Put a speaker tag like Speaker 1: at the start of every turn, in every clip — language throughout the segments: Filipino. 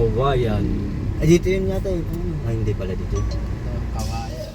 Speaker 1: Kawayan. Ay, dito yun yata eh. Ay, hindi pala dito.
Speaker 2: Kawayan.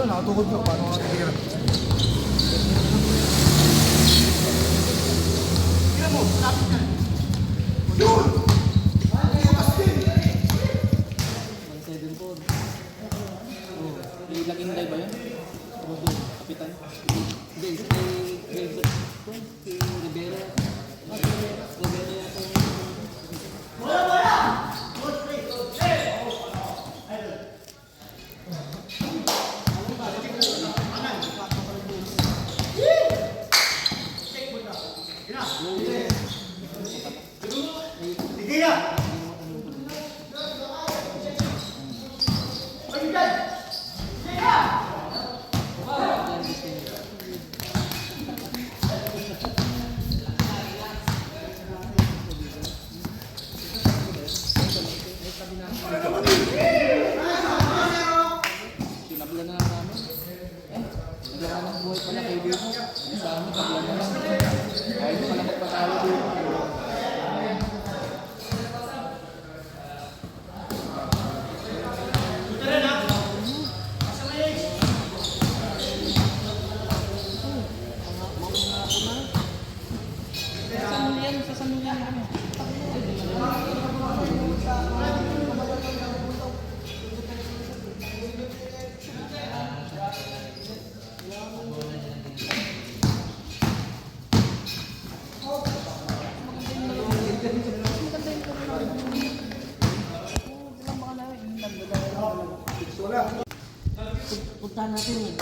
Speaker 3: Nakatukod mo, paano ka nakikirap? Kira mo, lapit ka. Yun!
Speaker 2: Laging live ba yun? Kapitan?
Speaker 4: Hindi, si Rivera.
Speaker 2: Sinabla na namin. Naglaman ng buhay pala kayo dito. Sa amin, tabla na lang. Ayaw pala magpatalo dito.
Speaker 4: Punta natin eh.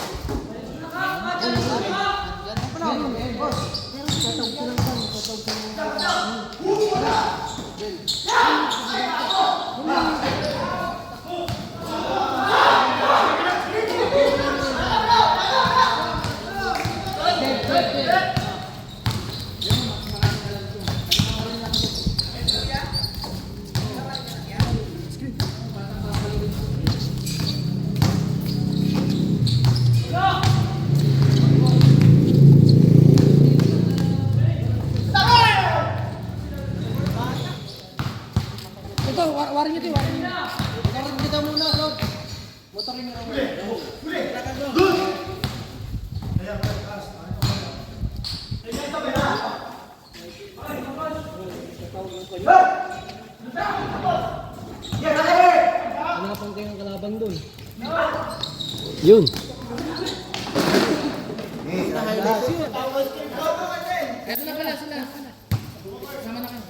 Speaker 2: Ito, warin nyo ito, warin nyo. Warin nyo muna, Lord. Motorin nyo muna.
Speaker 4: Ano nga pang kayong kalaban dun?
Speaker 1: Yun.
Speaker 2: Ito na pala sila. Sama na kayo.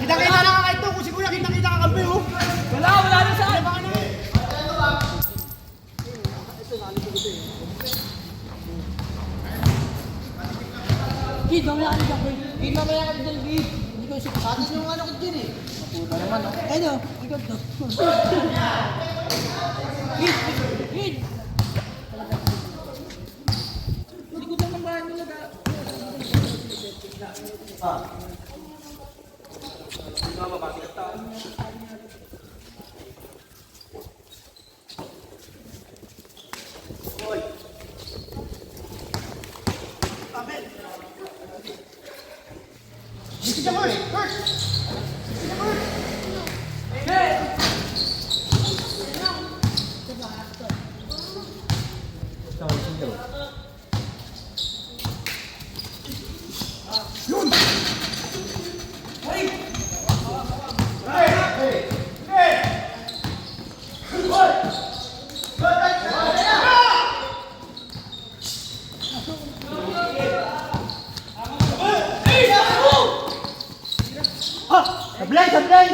Speaker 3: Kita-kita na ka ito, kung siguro kita-kita ka kampi, oh. Wala na saan. ko si Patis yung ano ko dyan eh.
Speaker 2: Maputa naman, no?
Speaker 3: Ano? Ikaw to. Hit! Hit!
Speaker 2: Likod lang ng bahay nila.
Speaker 3: Sige mo eh! First! Sablay! Sablay!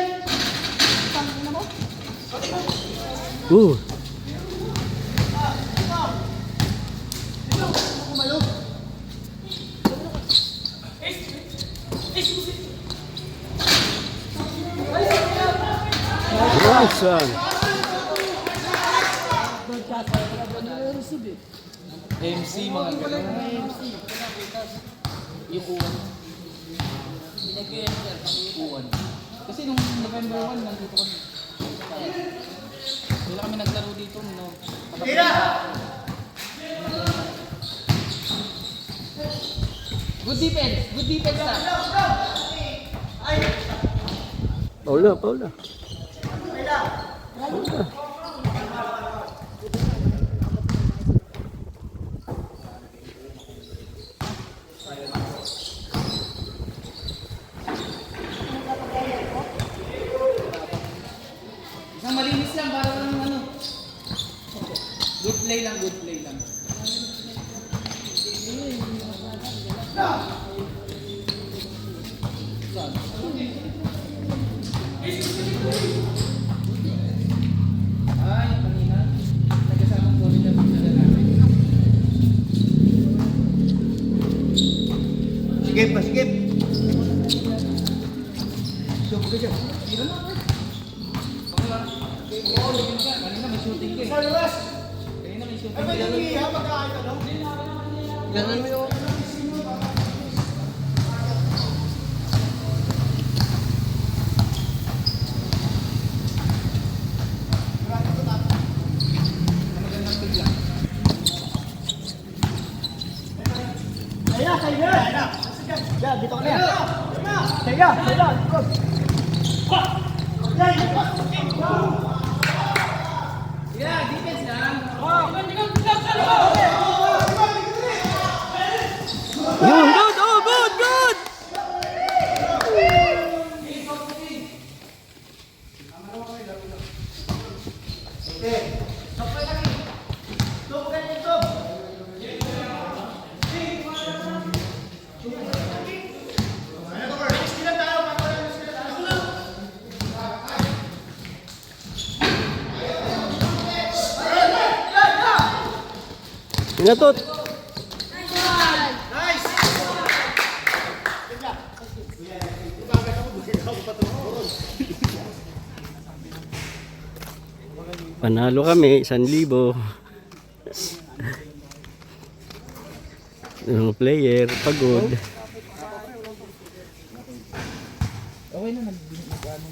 Speaker 1: Nice one.
Speaker 2: MC, mga gano'n. Yung uwan. Uwan. Kasi nung November 1, nandito kami. Wala kami naglaro dito, no?
Speaker 3: Tira!
Speaker 2: Good defense! Good defense na!
Speaker 1: Paula, Paula.
Speaker 2: Isang malinis lang, para lang ano. Good play lang, good play lang. Saan? Ay, kanina. Nagkasamang ko rin namin na namin.
Speaker 3: Sige pa, sige! Subo ka dyan.
Speaker 2: Tira na ako. Okay ba? Oo, yun ka. Kanina may shooting ko eh. Kanina may shooting ko.
Speaker 4: Ganun mo yung...
Speaker 3: Kaya, kaya! Yan, dito ka na yan! Kaya, kaya!
Speaker 2: Yeah, defense lang.
Speaker 1: Yun, good, oh, good, good. Inatot. Panalo kami, 1,000. Yung player, pagod.
Speaker 2: Okay na, nag-ano.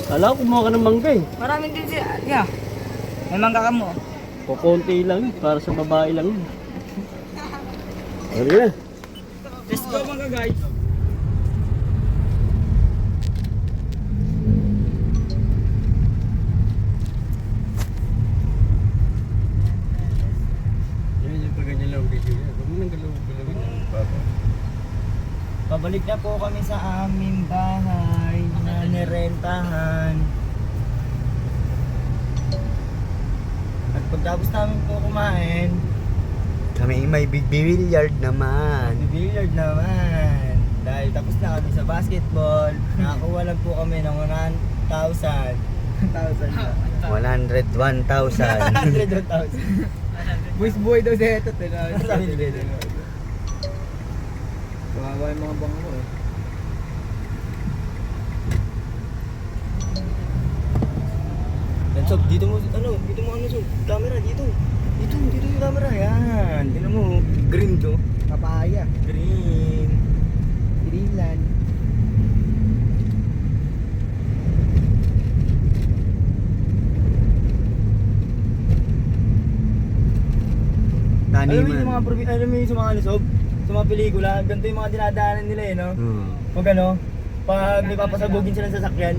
Speaker 1: Kala ko kumuha ka ng mangga eh.
Speaker 5: Maraming din siya. Yeah. May mangga ka mo.
Speaker 1: Kukunti lang, para sa babae lang. Ano na?
Speaker 5: Let's go mangga guys.
Speaker 1: Yan yung pag ganyan lang video niya. Huwag mo nang galawin ng papa.
Speaker 3: Pabalik na po kami sa aming bahay na nirentahan. At pagtapos namin po kumain, kami may big billiard naman. Billiard naman. Dahil tapos na kami sa basketball, nakakuha lang po kami ng 1,000. 101,000.
Speaker 2: 100,000. Boys boy daw sa ito.
Speaker 3: Sabi ni Bede.
Speaker 2: Kawawa yung mga bangko eh.
Speaker 3: Yan, Sob, dito mo Sob, camera, dito yung camera, yan, tingnan mo, green to,
Speaker 2: Papaya.
Speaker 3: green,
Speaker 2: Greenland.
Speaker 3: alam mo yung mga alam mo yung sa mga ano, Sob, sa mga pelikula, ganito yung mga dinadaanan nila eh, no? Pag ano, pag may papasabugin sila sa sasakyan.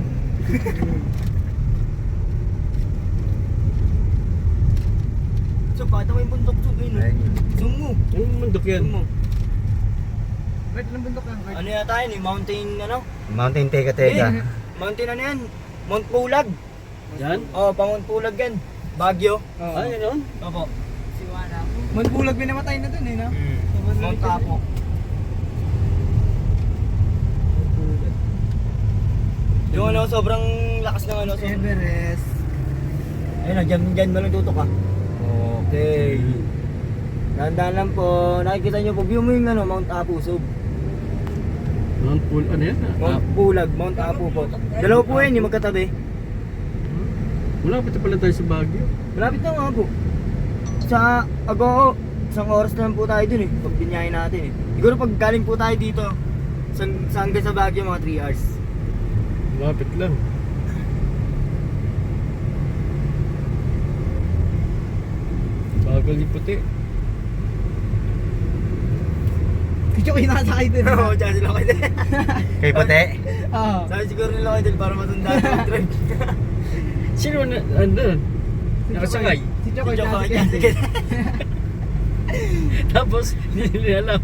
Speaker 3: So, pakita mo yung bundok, Sob, eh, no? Zoom mo.
Speaker 1: Anong bundok yan?
Speaker 3: Zoom mo.
Speaker 2: Wait, anong bundok yan? Wait.
Speaker 3: Ano yata yun eh, mountain, ano?
Speaker 1: Mountain Teka.
Speaker 3: Mountain ano yan? Mount Pulag.
Speaker 1: Yan?
Speaker 3: Oo, pa Mount Pulag yan. Baguio.
Speaker 2: Oo.
Speaker 1: Ah, yun?
Speaker 3: Opo.
Speaker 2: Manbulag may namatay na dun eh, no?
Speaker 3: Mount Apo. Yung ano, sobrang lakas ng ano.
Speaker 2: Everest.
Speaker 3: Ayun na, dyan ba tutok ah? Okay. Dahan-dahan lang po. Nakikita nyo po, view mo yung ano, Mount Apo, Sob.
Speaker 1: Mount Pool, ano yan?
Speaker 3: Mount Pulag, Mount Apo po. Dalawa po yan, yung magkatabi.
Speaker 1: Wala pa pala tayo sa Baguio.
Speaker 3: Malapit na nga po. Sa Agoo, isang oras na lang po tayo dun eh, pag binyahin natin eh. Siguro pag galing po tayo dito, sa hanggang sa Baguio, mga 3 hours.
Speaker 1: Lapit lang. Bagal yung puti.
Speaker 2: Kaya ko yung nakasakay dun.
Speaker 3: Oo, tsaka sila kayo din.
Speaker 1: Kay puti?
Speaker 2: Oo.
Speaker 3: Sabi siguro nila kayo din para matanda yung trend.
Speaker 1: Sino na, ano? Nakasakay.
Speaker 2: Si Chokoy.
Speaker 3: Joke,
Speaker 2: nakasakay.
Speaker 1: Tapos, hindi nila alam.